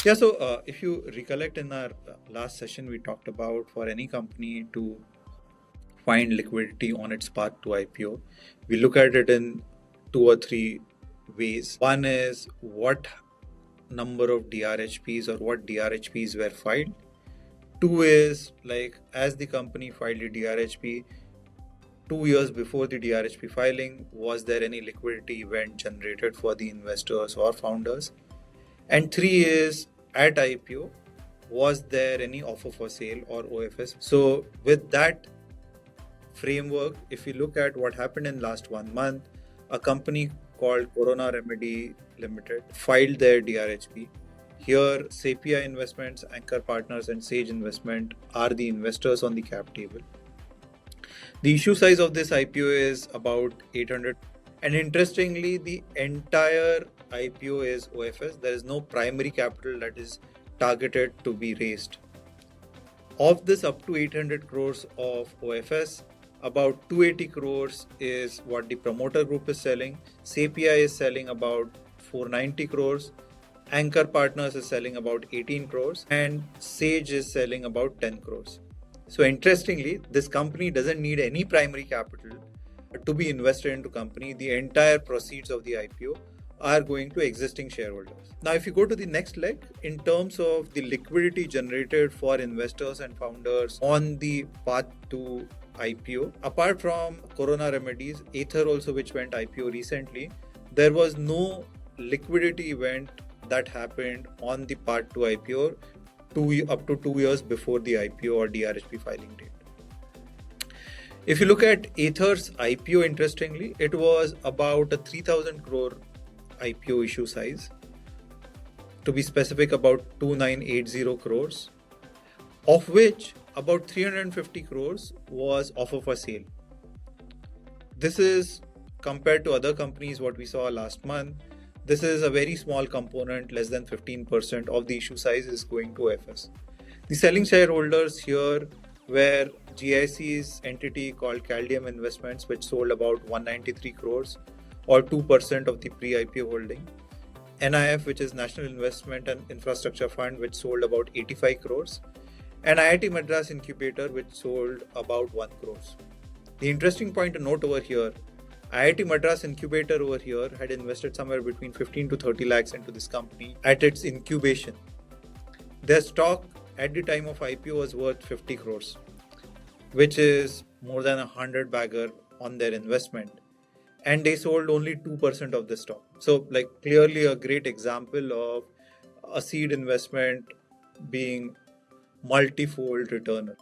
Yeah, so if you recollect in our last session, we talked about for any company to find liquidity on its path to IPO, we look at it in two or three ways. One is what number of DRHPs or what DRHPs were filed. Two is like as the company filed a DRHP 2 years before the DRHP filing, was there any liquidity event generated for the investors or founders? And three is at IPO, was there any offer for sale or OFS? So with that framework, if you look at what happened in last 1 month, a company called Corona Remedy Limited filed their DRHP. Here, Sapia Investments, Anchor Partners, and Sage Investment are the investors on the cap table. The issue size of this IPO is about 800. And interestingly, the entire IPO is OFS. There is no primary capital that is targeted to be raised. Of this up to 800 crores of OFS, about 280 crores is what the promoter group is selling. Sapia is selling about 490 crores. Anchor Partners is selling about 18 crores. And Sage is selling about 10 crores. So interestingly, this company doesn't need any primary capital to be invested into company. The entire proceeds of the IPO are going to existing shareholders. Now, if you go to the next leg, in terms of the liquidity generated for investors and founders on the path to IPO, apart from Corona Remedies, Ather also, which went IPO recently, there was no liquidity event that happened on the path to IPO up to 2 years before the IPO or DRHP filing date. If you look at Ather's IPO, interestingly, it was about a 3,000 crore IPO issue size. To be specific, about 2,980 crores, of which about 350 crores was offer for sale. This is compared to other companies, what we saw last month. This is a very small component, less than 15% of the issue size is going to OFS. The selling shareholders here were GIC's entity called Caldium Investments, which sold about 193 crores or 2% of the pre-IPO holding. NIF, which is National Investment and Infrastructure Fund, which sold about 85 crores. And IIT Madras Incubator, which sold about 1 crores. The interesting point to note over here, IIT Madras Incubator over here had invested somewhere between 15 to 30 lakhs into this company at its incubation. Their stock at the time of IPO was worth 50 crores, which is more than 100 bagger on their investment. And they sold only 2% of the stock. So clearly a great example of a seed investment being multi-fold returner.